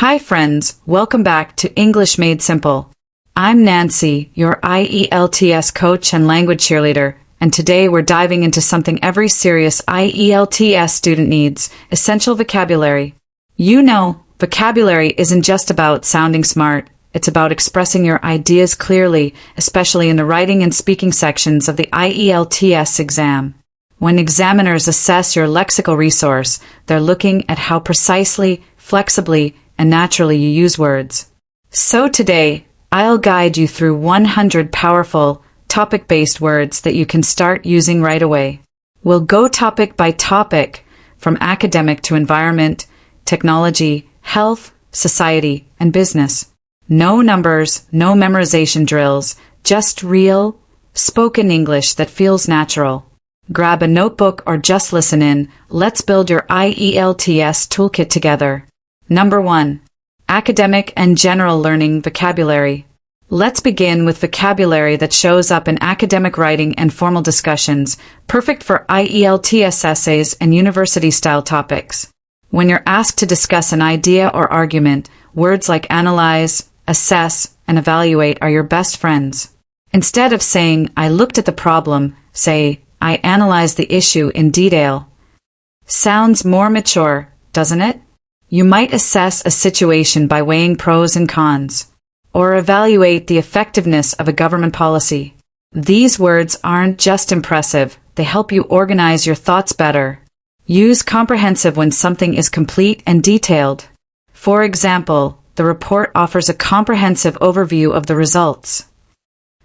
Hi friends, welcome back to English Made Simple. I'm Nancy, your IELTS coach and language cheerleader, and today we're diving into something every serious IELTS student needs, essential vocabulary. You know, vocabulary isn't just about sounding smart, it's about expressing your ideas clearly, especially in the writing and speaking sections of the IELTS exam. When examiners assess your lexical resource, they're looking at how precisely, flexibly, and naturally you use words. So today, I'll guide you through 100 powerful, topic-based words that you can start using right away. We'll go topic by topic, from academic to environment, technology, health, society, and business. No numbers, no memorization drills, just real, spoken English that feels natural. Grab a notebook or just listen in. Let's build your IELTS toolkit together. Number 1. Academic and general learning vocabulary. Let's begin with vocabulary that shows up in academic writing and formal discussions, perfect for IELTS essays and university-style topics. When you're asked to discuss an idea or argument, words like analyze, assess, and evaluate are your best friends. Instead of saying, I looked at the problem, say, I analyzed the issue in detail. Sounds more mature, doesn't it? You might assess a situation by weighing pros and cons, or evaluate the effectiveness of a government policy. These words aren't just impressive, they help you organize your thoughts better. Use comprehensive when something is complete and detailed. For example, the report offers a comprehensive overview of the results.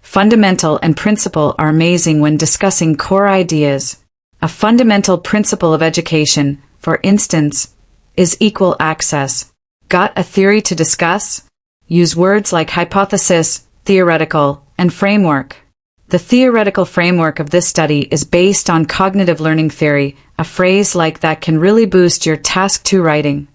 Fundamental and principle are amazing when discussing core ideas. A fundamental principle of education, for instance, is equal access. Got a theory to discuss? Use words like hypothesis, theoretical, and framework. The theoretical framework of this study is based on cognitive learning theory. A phrase like that can really boost your task 2 writing.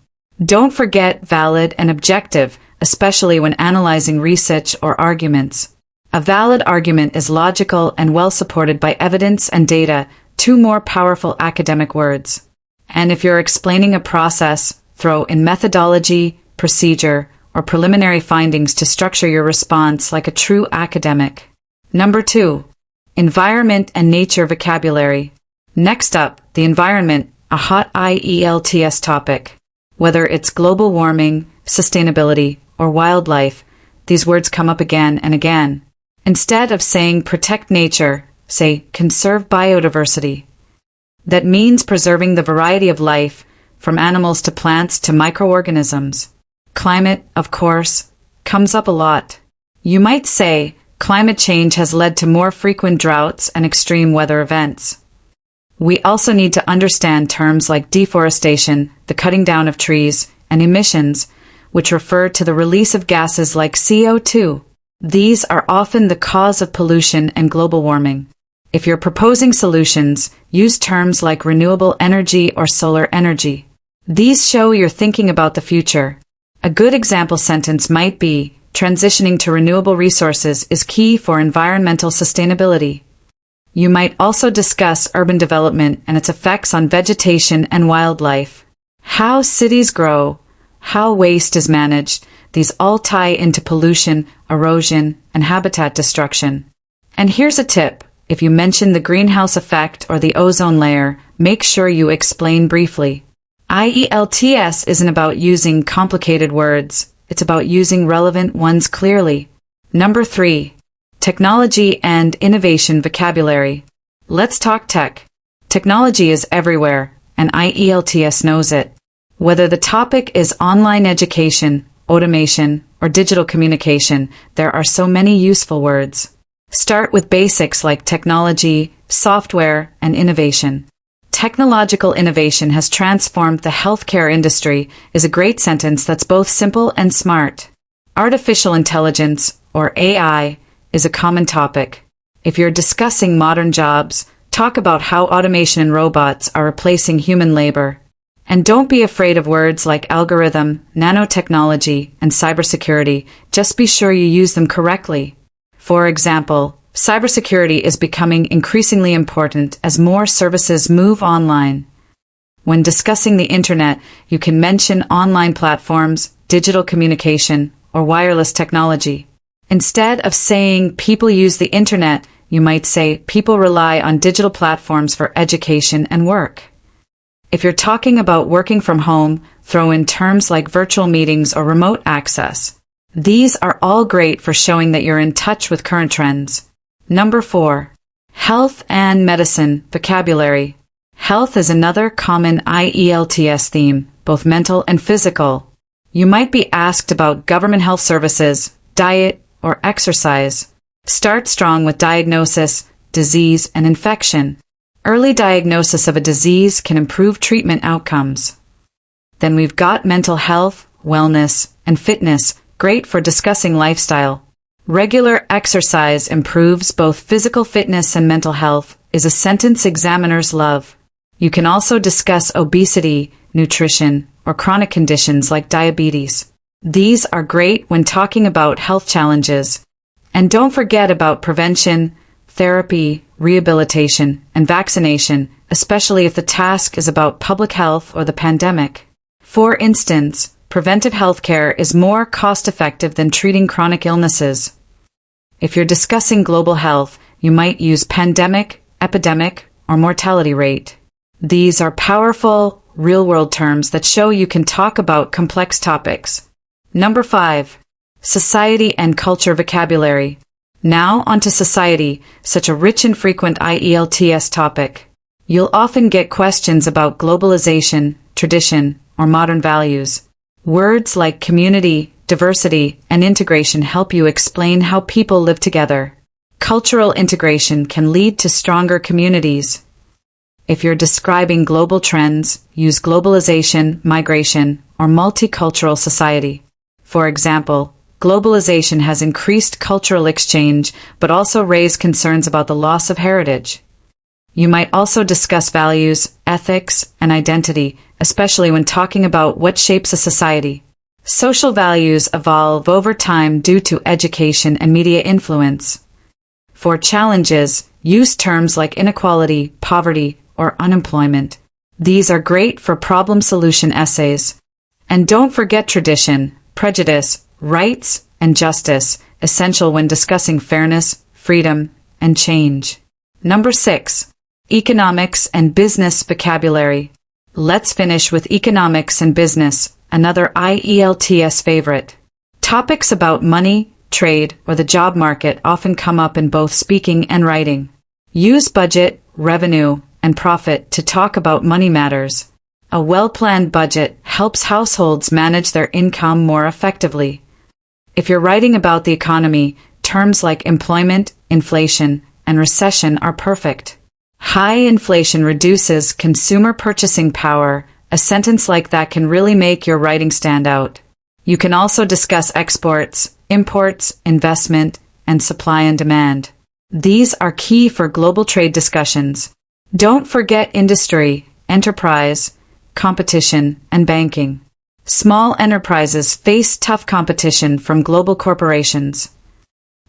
Don't forget valid and objective, especially when analyzing research or arguments. A valid argument is logical and well supported by evidence and data, 2 more powerful academic words. And if you're explaining a process, throw in methodology, procedure, or preliminary findings to structure your response like a true academic. Number 2. Environment and nature vocabulary. Next up, the environment, a hot IELTS topic. Whether it's global warming, sustainability, or wildlife, these words come up again and again. Instead of saying protect nature, say conserve biodiversity. That means preserving the variety of life, from animals to plants to microorganisms. Climate, of course, comes up a lot. You might say, climate change has led to more frequent droughts and extreme weather events. We also need to understand terms like deforestation, the cutting down of trees, and emissions, which refer to the release of gases like CO2. These are often the cause of pollution and global warming. If you're proposing solutions, use terms like renewable energy or solar energy. These show you're thinking about the future. A good example sentence might be, transitioning to renewable resources is key for environmental sustainability. You might also discuss urban development and its effects on vegetation and wildlife. How cities grow, how waste is managed, these all tie into pollution, erosion, and habitat destruction. And here's a tip. If you mention the greenhouse effect or the ozone layer, make sure you explain briefly. IELTS isn't about using complicated words, it's about using relevant ones clearly. Number 3. Technology and innovation vocabulary. Let's talk tech. Technology is everywhere, and IELTS knows it. Whether the topic is online education, automation, or digital communication, there are so many useful words. Start with basics like technology, software, and innovation. Technological innovation has transformed the healthcare industry is a great sentence that's both simple and smart. Artificial intelligence, or AI, is a common topic. If you're discussing modern jobs, talk about how automation and robots are replacing human labor. And don't be afraid of words like algorithm, nanotechnology, and cybersecurity. Just be sure you use them correctly. For example, cybersecurity is becoming increasingly important as more services move online. When discussing the internet, you can mention online platforms, digital communication, or wireless technology. Instead of saying people use the internet, you might say people rely on digital platforms for education and work. If you're talking about working from home, throw in terms like virtual meetings or remote access. These are all great for showing that you're in touch with current trends. Number 4. Health and medicine vocabulary. Health is another common IELTS theme, both mental and physical. You might be asked about government health services, diet, or exercise. Start strong with diagnosis, disease, and infection. Early diagnosis of a disease can improve treatment outcomes. Then we've got mental health, wellness, and fitness, great for discussing lifestyle. Regular exercise improves both physical fitness and mental health, is a sentence examiners love. You can also discuss obesity, nutrition, or chronic conditions like diabetes. These are great when talking about health challenges. And don't forget about prevention, therapy, rehabilitation, and vaccination, especially if the task is about public health or the pandemic. For instance, preventive healthcare is more cost-effective than treating chronic illnesses. If you're discussing global health, you might use pandemic, epidemic, or mortality rate. These are powerful, real-world terms that show you can talk about complex topics. Number 5. Society and culture vocabulary. Now onto society, such a rich and frequent IELTS topic. You'll often get questions about globalization, tradition, or modern values. Words like community, diversity, and integration help you explain how people live together. Cultural integration can lead to stronger communities. If you're describing global trends, use globalization, migration, or multicultural society. For example, globalization has increased cultural exchange, but also raised concerns about the loss of heritage. You might also discuss values, ethics, and identity, especially when talking about what shapes a society. Social values evolve over time due to education and media influence. For challenges, use terms like inequality, poverty, or unemployment. These are great for problem solution essays. And don't forget tradition, prejudice, rights, and justice, essential when discussing fairness, freedom, and change. Number 6. Economics and business vocabulary. Let's finish with economics and business, another IELTS favorite. Topics about money, trade, or the job market often come up in both speaking and writing. Use budget, revenue, and profit to talk about money matters. A well-planned budget helps households manage their income more effectively. If you're writing about the economy, terms like employment, inflation, and recession are perfect. High inflation reduces consumer purchasing power. A sentence like that can really make your writing stand out. You can also discuss exports, imports, investment, and supply and demand. These are key for global trade discussions. Don't forget industry, enterprise, competition, and banking. Small enterprises face tough competition from global corporations.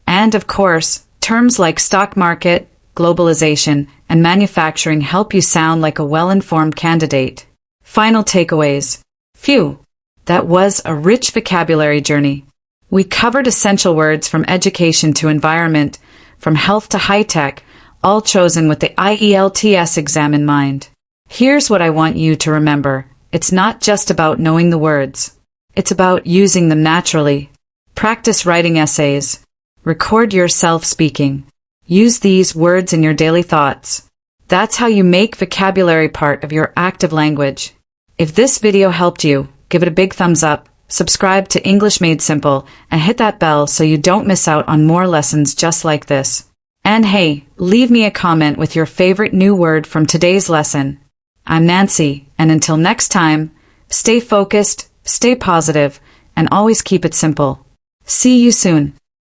And of course, terms like stock market, globalization, and manufacturing help you sound like a well-informed candidate. Final takeaways. Phew! That was a rich vocabulary journey. We covered essential words from education to environment, from health to high-tech, all chosen with the IELTS exam in mind. Here's what I want you to remember. It's not just about knowing the words. It's about using them naturally. Practice writing essays. Record yourself speaking. Use these words in your daily thoughts. That's how you make vocabulary part of your active language. If this video helped you, give it a big thumbs up, subscribe to English Made Simple, and hit that bell so you don't miss out on more lessons just like this. And hey, leave me a comment with your favorite new word from today's lesson. I'm Nancy, and until next time, stay focused, stay positive, and always keep it simple. See you soon.